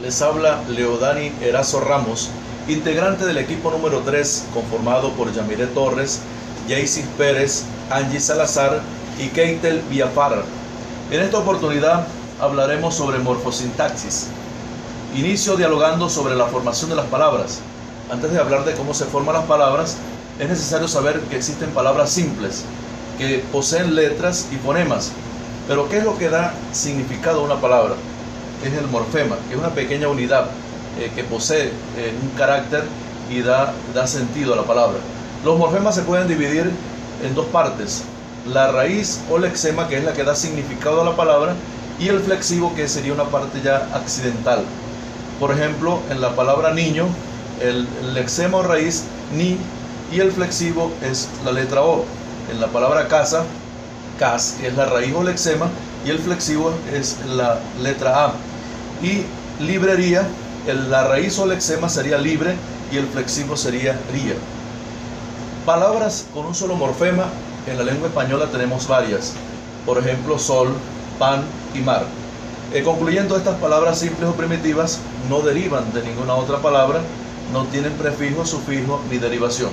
Les habla Leodani Erazo Ramos, integrante del equipo número 3, conformado por Yamiré Torres, Jaycis Pérez, Angie Salazar y Keitel Villafara. En esta oportunidad hablaremos sobre morfosintaxis. Inicio dialogando sobre la formación de las palabras. Antes de hablar de cómo se forman las palabras, es necesario saber que existen palabras simples, que poseen letras y fonemas. Pero ¿qué es lo que da significado a una palabra? Es el morfema, que es una pequeña unidad que posee un carácter y da sentido a la palabra. Los morfemas se pueden dividir en dos partes: la raíz o lexema, que es la que da significado a la palabra, y el flexivo, que sería una parte ya accidental. Por ejemplo, en la palabra niño, el lexema o raíz ni, y el flexivo es la letra O. En la palabra casa, cas, que es la raíz o lexema, y el flexivo es la letra A. Y librería, la raíz o lexema sería libre y el flexivo sería ría. Palabras con un solo morfema en la lengua española tenemos varias. Por ejemplo, sol, pan y mar. Concluyendo, estas palabras simples o primitivas no derivan de ninguna otra palabra, no tienen prefijo, sufijo ni derivación.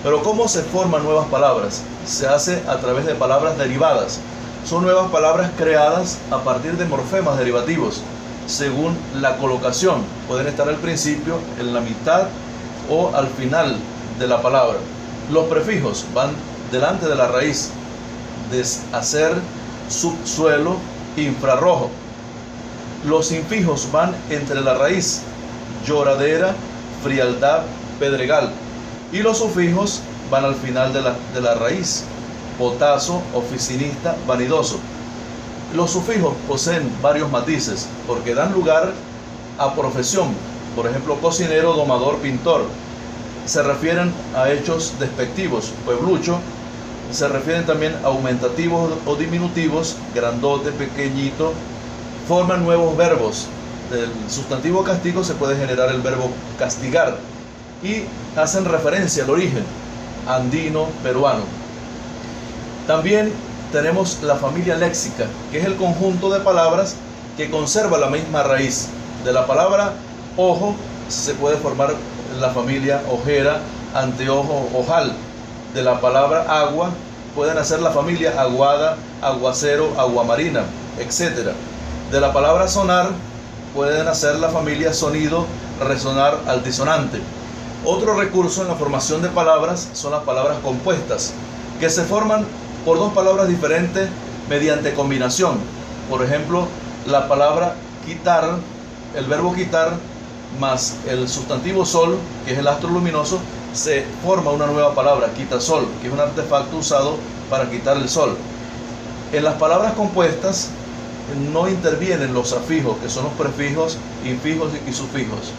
Pero ¿cómo se forman nuevas palabras? Se hace a través de palabras derivadas. Son nuevas palabras creadas a partir de morfemas derivativos, según la colocación. Pueden estar al principio, en la mitad o al final de la palabra. Los prefijos van delante de la raíz: deshacer, subsuelo, infrarrojo. Los infijos van entre la raíz: lloradera, frialdad, pedregal. Y los sufijos van al final de la raíz: potazo, oficinista, vanidoso. Los sufijos poseen varios matices porque dan lugar a profesión. Por ejemplo, cocinero, domador, pintor. Se refieren a hechos despectivos: pueblucho. Se refieren también a aumentativos o diminutivos: grandote, pequeñito. Forman nuevos verbos. Del sustantivo castigo se puede generar el verbo castigar. Y hacen referencia al origen: andino, peruano. También tenemos la familia léxica, que es el conjunto de palabras que conserva la misma raíz. De la palabra ojo se puede formar la familia ojera, anteojo, ojal. De la palabra agua pueden hacer la familia aguada, aguacero, aguamarina, etc. De la palabra sonar pueden hacer la familia sonido, resonar, altisonante. Otro recurso en la formación de palabras son las palabras compuestas, que se forman por dos palabras diferentes mediante combinación. Por ejemplo, la palabra quitar, el verbo quitar, más el sustantivo sol, que es el astro luminoso, se forma una nueva palabra: quitasol, que es un artefacto usado para quitar el sol. En las palabras compuestas no intervienen los afijos, que son los prefijos, infijos y sufijos.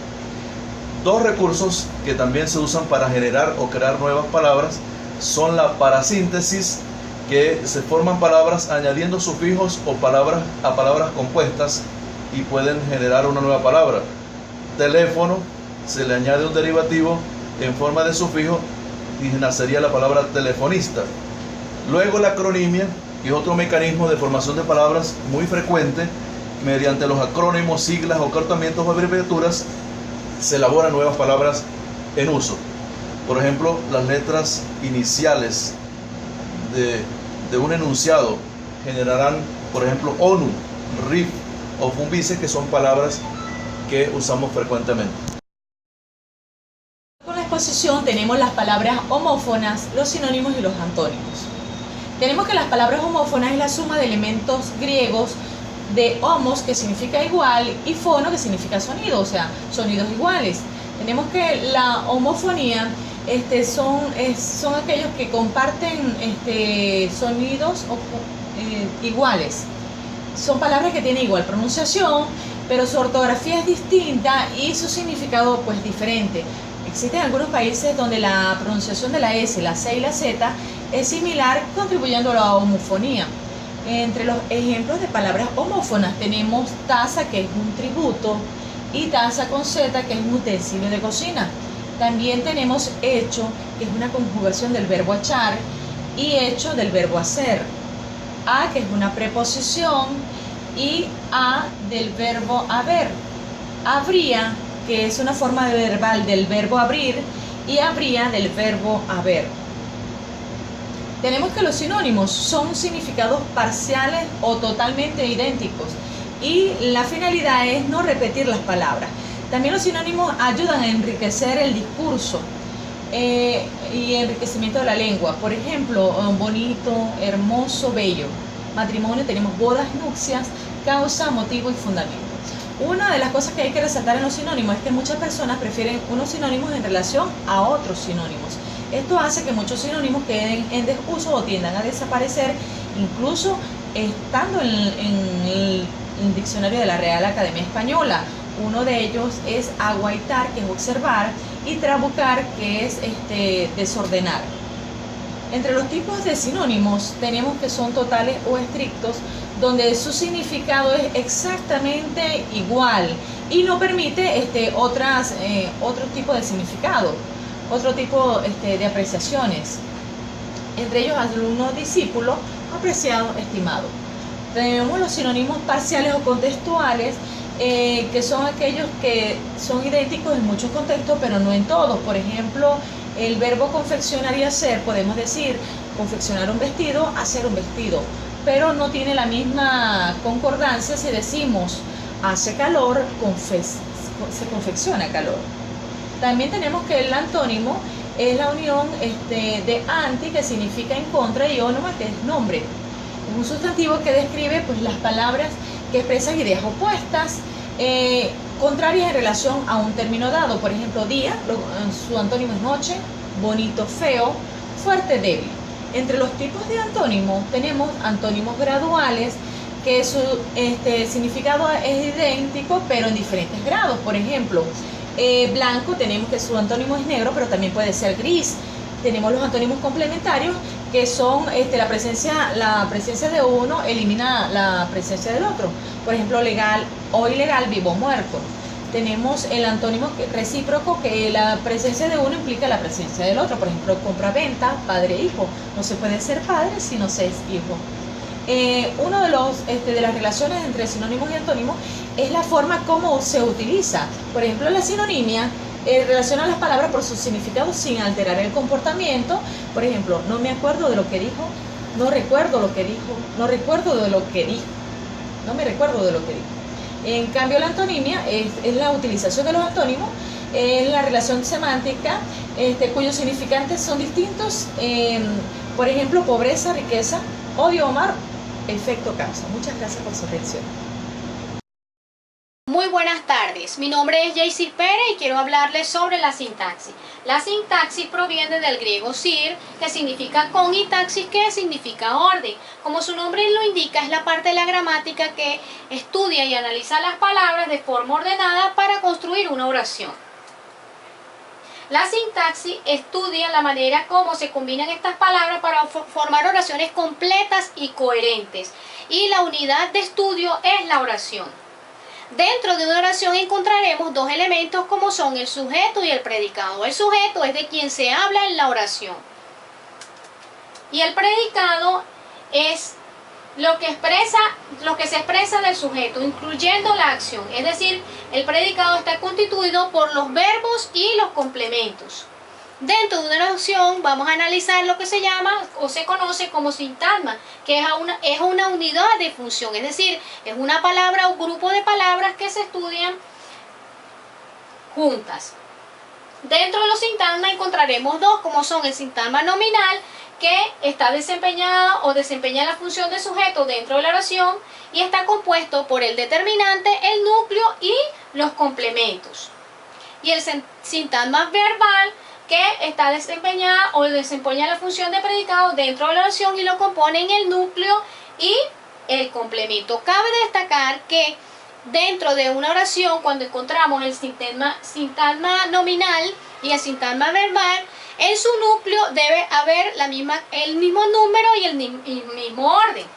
Dos recursos que también se usan para generar o crear nuevas palabras son la parasíntesis, que se forman palabras añadiendo sufijos o palabras a palabras compuestas y pueden generar una nueva palabra. Teléfono, se le añade un derivativo en forma de sufijo y nacería la palabra telefonista. Luego la acronimia, que es otro mecanismo de formación de palabras muy frecuente. Mediante los acrónimos, siglas, acortamientos o abreviaturas se elaboran nuevas palabras en uso. Por ejemplo, las letras iniciales de un enunciado generarán, por ejemplo, ONU, RIF o FUNVICE, que son palabras que usamos frecuentemente. Con la exposición tenemos las palabras homófonas, los sinónimos y los antónimos. Tenemos que las palabras homófonas es la suma de elementos griegos de homos, que significa igual, y fono, que significa sonido, o sea, sonidos iguales. Tenemos que la homofonía son aquellos que comparten sonidos iguales. Son palabras que tienen igual pronunciación, pero su ortografía es distinta y su significado pues diferente. Existen algunos países donde la pronunciación de la S, la C y la Z es similar, contribuyendo a la homofonía. Entre los ejemplos de palabras homófonas tenemos taza, que es un tributo, y taza con Z, que es un utensilio de cocina. También tenemos hecho, que es una conjugación del verbo echar, y hecho del verbo hacer. A, que es una preposición, y a del verbo haber. Habría, que es una forma verbal del verbo abrir, y habría del verbo haber. Tenemos que los sinónimos son significados parciales o totalmente idénticos y la finalidad es no repetir las palabras. También los sinónimos ayudan a enriquecer el discurso y enriquecimiento de la lengua. Por ejemplo, bonito, hermoso, bello. Matrimonio, tenemos bodas, nupcias, causa, motivo y fundamento. Una de las cosas que hay que resaltar en los sinónimos es que muchas personas prefieren unos sinónimos en relación a otros sinónimos. Esto hace que muchos sinónimos queden en desuso o tiendan a desaparecer, incluso estando en el diccionario de la Real Academia Española. Uno de ellos es aguaitar, que es observar, y trabucar, que es desordenar. Entre los tipos de sinónimos tenemos que son totales o estrictos, donde su significado es exactamente igual y no permite otro tipo de significado, otro tipo de apreciaciones. Entre ellos, alumno, discípulo, apreciado, estimado. Tenemos los sinónimos parciales o contextuales, que son aquellos que son idénticos en muchos contextos, pero no en todos. Por ejemplo, el verbo confeccionar y hacer, podemos decir confeccionar un vestido, hacer un vestido, pero no tiene la misma concordancia si decimos hace calor, se confecciona calor. También tenemos que el antónimo es la unión de anti, que significa en contra, y ónoma, que es nombre. Es un sustantivo que describe pues las palabras que expresan ideas opuestas, contrarias en relación a un término dado. Por ejemplo, día, su antónimo es noche, bonito, feo, fuerte, débil. Entre los tipos de antónimos tenemos antónimos graduales, que su significado es idéntico pero en diferentes grados. Por ejemplo, blanco, tenemos que su antónimo es negro, pero también puede ser gris. Tenemos los antónimos complementarios, que son la presencia de uno elimina la presencia del otro. Por ejemplo, legal o ilegal, vivo o muerto. Tenemos el antónimo recíproco, que la presencia de uno implica la presencia del otro. Por ejemplo, compra-venta, padre-hijo. No se puede ser padre si no se es hijo. Uno de las relaciones entre sinónimos y antónimos es la forma como se utiliza. Por ejemplo, la sinonimia relaciona las palabras por su significado sin alterar el comportamiento. Por ejemplo, no me acuerdo de lo que dijo, no recuerdo lo que dijo, no recuerdo de lo que dijo, no me recuerdo de lo que dijo. En cambio, la antonimia es la utilización de los antónimos, es la relación semántica, cuyos significantes son distintos. Por ejemplo, pobreza, riqueza, odio o amar, efecto, causa. Muchas gracias por su atención. Muy buenas tardes, mi nombre es Jaycee Pérez y quiero hablarles sobre la sintaxis. La sintaxis proviene del griego sir, que significa con, y taxis, que significa orden. Como su nombre lo indica, es la parte de la gramática que estudia y analiza las palabras de forma ordenada para construir una oración. La sintaxis estudia la manera como se combinan estas palabras para formar oraciones completas y coherentes. Y la unidad de estudio es la oración. Dentro de una oración encontraremos dos elementos como son el sujeto y el predicado. El sujeto es de quien se habla en la oración. Y el predicado es lo que se expresa del sujeto, incluyendo la acción. Es decir, el predicado está constituido por los verbos y los complementos. Dentro de una oración vamos a analizar lo que se llama o se conoce como sintagma, que es una unidad de función, es decir, es una palabra o grupo de palabras que se estudian juntas. Dentro de los sintagmas encontraremos dos, como son el sintagma nominal, que está desempeñada o desempeña la función de sujeto dentro de la oración y está compuesto por el determinante, el núcleo y los complementos. Y el sintagma verbal, que está desempeñada o desempeña la función de predicado dentro de la oración y lo componen el núcleo y el complemento. Cabe destacar que dentro de una oración, cuando encontramos el sintagma nominal y el sintagma verbal, en su núcleo debe haber el mismo número y el mismo orden.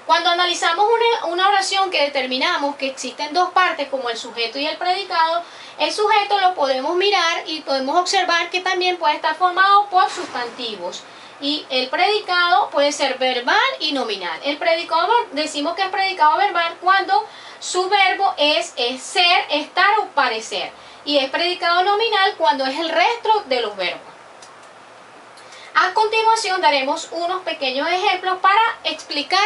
Cuando analizamos una oración que determinamos que existen dos partes como el sujeto y el predicado, el sujeto lo podemos mirar y podemos observar que también puede estar formado por sustantivos. Y el predicado puede ser verbal y nominal. El predicado, decimos que es predicado verbal cuando su verbo es ser, estar o parecer. Y es predicado nominal cuando es el resto de los verbos. A continuación daremos unos pequeños ejemplos para explicar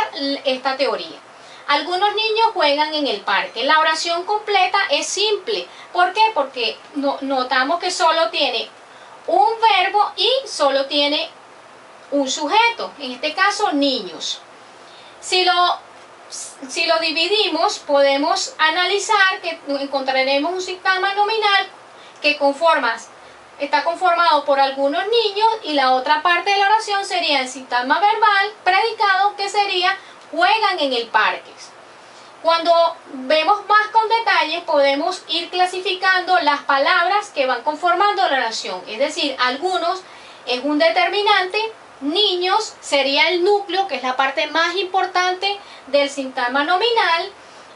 esta teoría. Algunos niños juegan en el parque. La oración completa es simple. ¿Por qué? Porque notamos que solo tiene un verbo y solo tiene un sujeto. En este caso, niños. Si lo dividimos, podemos analizar que encontraremos un sintagma nominal que está conformado por algunos niños, y la otra parte de la oración sería el sintagma verbal predicado, que sería juegan en el parque. Cuando vemos más con detalles, podemos ir clasificando las palabras que van conformando la oración. Es decir, algunos es un determinante, niños sería el núcleo, que es la parte más importante del sintagma nominal,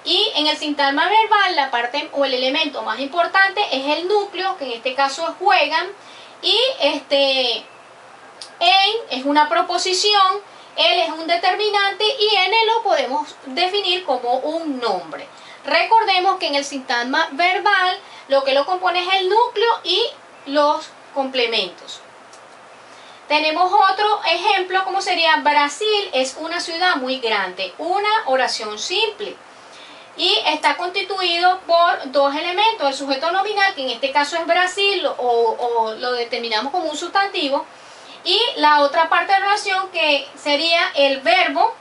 y en el sintagma verbal la parte o el elemento más importante es el núcleo, que en este caso es juegan, y en es una proposición, el es un determinante y n lo podemos definir como un nombre. Recordemos que en el sintagma verbal lo que lo compone es el núcleo y los complementos. Tenemos otro ejemplo, como sería Brasil es una ciudad muy grande. Una oración simple. Y está constituido por dos elementos, el sujeto nominal, que en este caso es Brasil, o lo determinamos como un sustantivo, y la otra parte de la oración, que sería el verbo,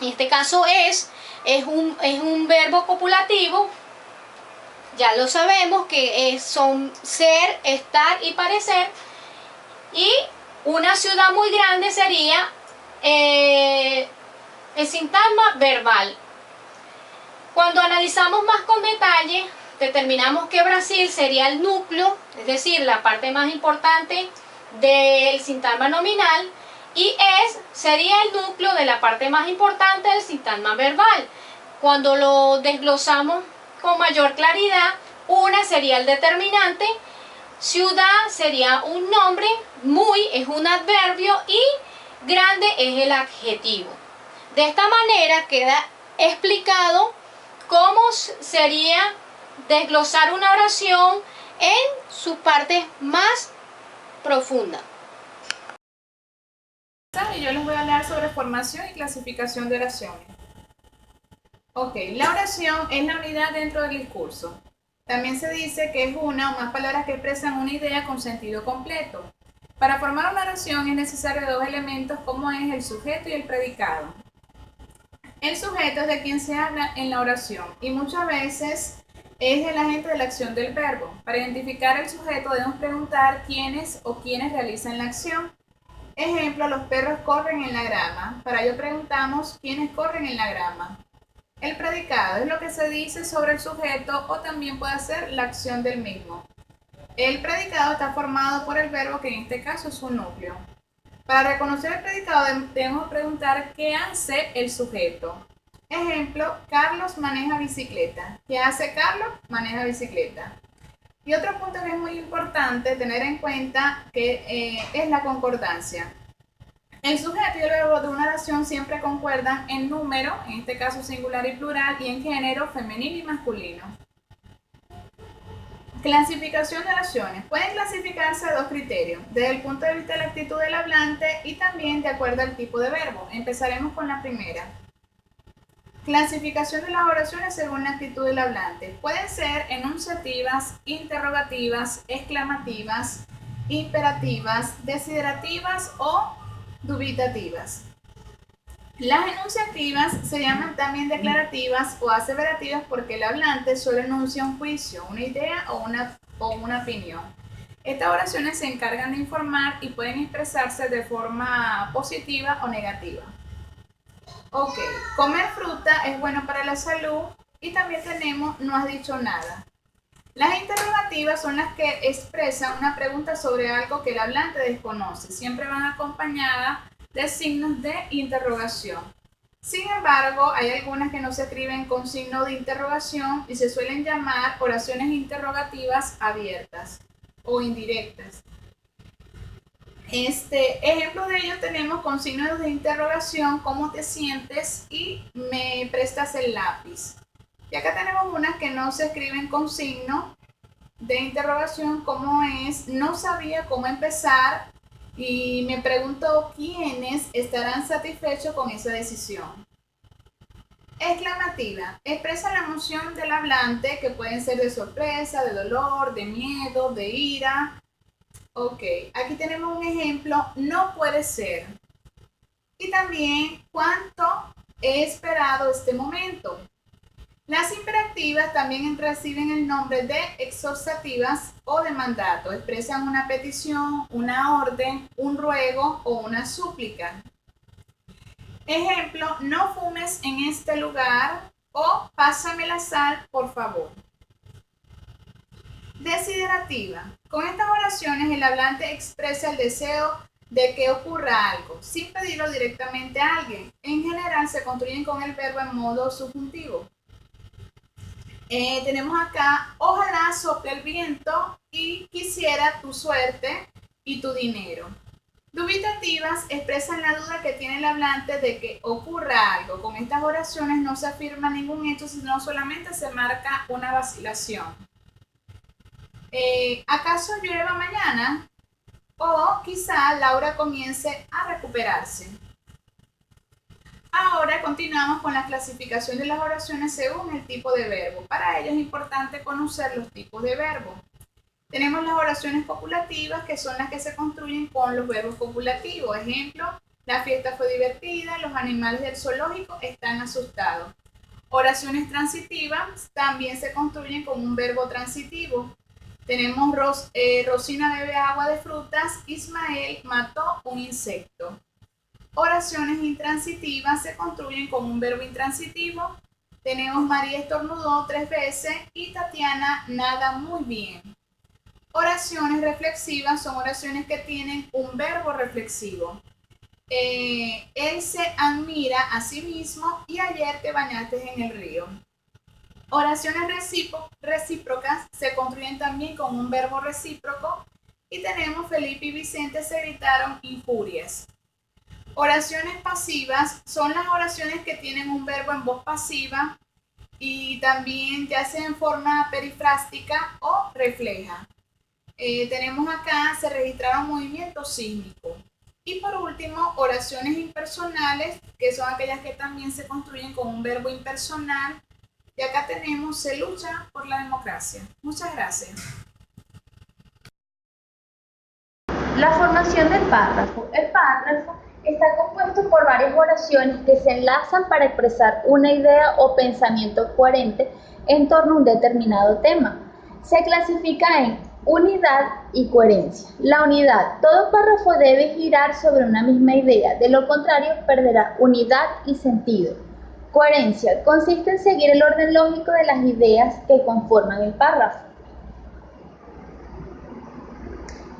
en este caso es un verbo copulativo, ya lo sabemos que son ser, estar y parecer, y una ciudad muy grande sería el sintagma verbal. Cuando analizamos más con detalle, determinamos que Brasil sería el núcleo, es decir, la parte más importante del sintagma nominal, y sería el núcleo de la parte más importante del sintagma verbal. Cuando lo desglosamos con mayor claridad, una sería el determinante, ciudad sería un nombre, muy es un adverbio y grande es el adjetivo. De esta manera queda explicado cómo sería desglosar una oración en sus partes más profundas. Y yo les voy a hablar sobre formación y clasificación de oraciones. Ok, la oración es la unidad dentro del discurso. También se dice que es una o más palabras que expresan una idea con sentido completo. Para formar una oración es necesario dos elementos, como es el sujeto y el predicado. El sujeto es de quien se habla en la oración y muchas veces es el agente de la acción del verbo. Para identificar el sujeto debemos preguntar quiénes o quiénes realizan la acción. Ejemplo, los perros corren en la grama. Para ello preguntamos quiénes corren en la grama. El predicado es lo que se dice sobre el sujeto o también puede ser la acción del mismo. El predicado está formado por el verbo, que en este caso es un núcleo. Para reconocer el predicado debemos preguntar qué hace el sujeto. Ejemplo, Carlos maneja bicicleta. ¿Qué hace Carlos? Maneja bicicleta. Y otro punto que es muy importante tener en cuenta es la concordancia. El sujeto y el verbo de una oración siempre concuerdan en número, en este caso singular y plural, y en género femenino y masculino. Clasificación de oraciones. Pueden clasificarse a dos criterios, desde el punto de vista de la actitud del hablante y también de acuerdo al tipo de verbo. Empezaremos con la primera. Clasificación de las oraciones según la actitud del hablante. Pueden ser enunciativas, interrogativas, exclamativas, imperativas, desiderativas o dubitativas. Las enunciativas se llaman también declarativas o aseverativas porque el hablante solo enuncia un juicio, una idea o una opinión. Estas oraciones se encargan de informar y pueden expresarse de forma positiva o negativa. Ok, comer fruta es bueno para la salud y también tenemos no has dicho nada. Las interrogativas son las que expresan una pregunta sobre algo que el hablante desconoce. Siempre van acompañadas de signos de interrogación. Sin embargo, hay algunas que no se escriben con signo de interrogación y se suelen llamar oraciones interrogativas abiertas o indirectas. Ejemplos de ellos tenemos con signos de interrogación, ¿cómo te sientes? Y me prestas el lápiz. Y acá tenemos unas que no se escriben con signo de interrogación, como es: no sabía cómo empezar y me pregunto quiénes estarán satisfechos con esa decisión. Exclamativa: expresa la emoción del hablante, que pueden ser de sorpresa, de dolor, de miedo, de ira. Ok, aquí tenemos un ejemplo: no puede ser. Y también: cuánto he esperado este momento. Las imperativas también reciben el nombre de exhortativas o de mandato. Expresan una petición, una orden, un ruego o una súplica. Ejemplo: no fumes en este lugar, o pásame la sal, por favor. Desiderativa. Con estas oraciones el hablante expresa el deseo de que ocurra algo, sin pedirlo directamente a alguien. En general se construyen con el verbo en modo subjuntivo. Tenemos acá: ojalá sople el viento y quisiera tu suerte y tu dinero. Dubitativas expresan la duda que tiene el hablante de que ocurra algo. Con estas oraciones no se afirma ningún hecho, sino solamente se marca una vacilación. ¿Acaso llueva mañana? O quizá Laura comience a recuperarse. Ahora continuamos con la clasificación de las oraciones según el tipo de verbo. Para ello es importante conocer los tipos de verbo. Tenemos las oraciones copulativas, que son las que se construyen con los verbos copulativos. Ejemplo: la fiesta fue divertida, los animales del zoológico están asustados. Oraciones transitivas también se construyen con un verbo transitivo. Tenemos: Rosina bebe agua de frutas, Ismael mató un insecto. Oraciones intransitivas se construyen con un verbo intransitivo. Tenemos: María estornudó 3 veces y Tatiana nada muy bien. Oraciones reflexivas son oraciones que tienen un verbo reflexivo. Él se admira a sí mismo y ayer te bañaste en el río. Oraciones recíprocas se construyen también con un verbo recíproco. Y tenemos: Felipe y Vicente se gritaron injurias. Oraciones pasivas son las oraciones que tienen un verbo en voz pasiva y también ya sea en forma perifrástica o refleja. Tenemos acá: se registraron movimientos sísmicos. Y por último, oraciones impersonales, que son aquellas que también se construyen con un verbo impersonal. Y acá tenemos: se lucha por la democracia. Muchas gracias. La formación del párrafo. El párrafo está compuesto por varias oraciones que se enlazan para expresar una idea o pensamiento coherente en torno a un determinado tema. Se clasifica en unidad y coherencia. La unidad: todo párrafo debe girar sobre una misma idea, de lo contrario perderá unidad y sentido. Coherencia: consiste en seguir el orden lógico de las ideas que conforman el párrafo.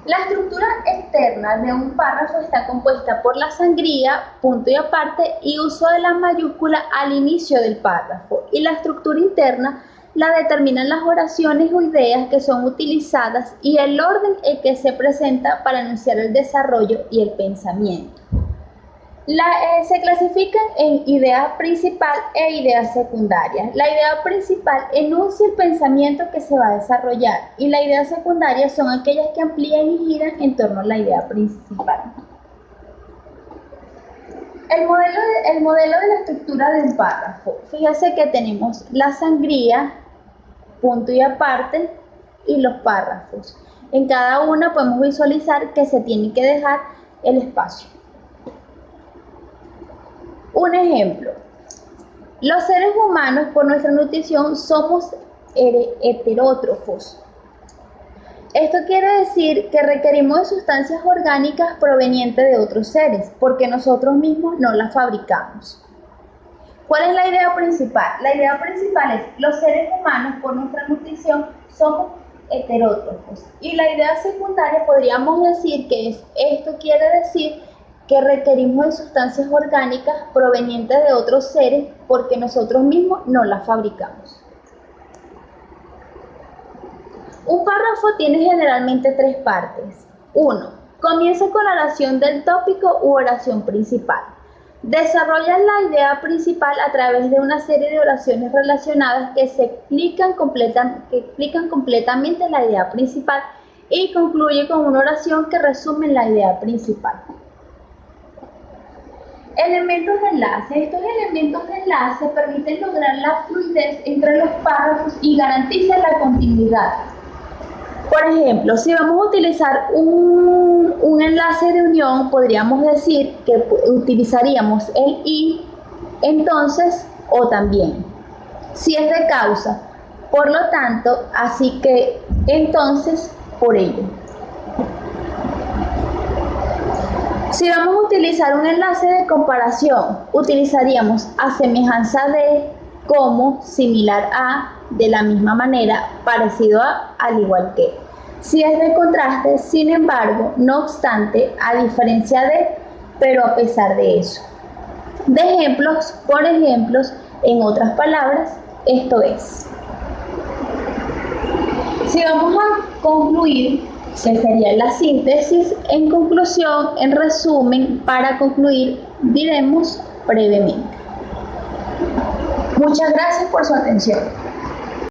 La estructura externa de un párrafo está compuesta por la sangría, punto y aparte, y uso de la mayúscula al inicio del párrafo. Y la estructura interna la determinan las oraciones o ideas que son utilizadas y el orden en que se presenta para anunciar el desarrollo y el pensamiento. Se clasifican en idea principal e idea secundaria. La idea principal enuncia el pensamiento que se va a desarrollar y la idea secundaria son aquellas que amplían y giran en torno a la idea principal. El modelo de la estructura de un párrafo. Fíjese que tenemos la sangría, punto y aparte, y los párrafos. En cada una podemos visualizar que se tiene que dejar el espacio. Un ejemplo: los seres humanos, por nuestra nutrición, somos heterótrofos. Esto quiere decir que requerimos de sustancias orgánicas provenientes de otros seres, porque nosotros mismos no las fabricamos. ¿Cuál es la idea principal? La idea principal es: los seres humanos, por nuestra nutrición, somos heterótrofos. Y la idea secundaria podríamos decir que esto quiere decir que requerimos de sustancias orgánicas provenientes de otros seres porque nosotros mismos no las fabricamos. Un párrafo tiene generalmente 3 partes. 1. Comienza con la oración del tópico u oración principal. Desarrollan la idea principal a través de una serie de oraciones relacionadas que explican completamente la idea principal y concluye con una oración que resume la idea principal. Elementos de enlace. Estos elementos de enlace permiten lograr la fluidez entre los párrafos y garantizan la continuidad. Por ejemplo, si vamos a utilizar un enlace de unión, podríamos decir que utilizaríamos el y, entonces, o también. Si es de causa, por lo tanto, así que, entonces, por ello. Si vamos a utilizar un enlace de comparación, utilizaríamos a semejanza de, como, similar a, de la misma manera, parecido a, al igual que. Si es de contraste, sin embargo, no obstante, a diferencia de, pero a pesar de eso. De ejemplos, por ejemplos, en otras palabras, esto es. Si vamos a concluir, que sería la síntesis, en conclusión, en resumen, para concluir, diremos brevemente. Muchas gracias por su atención.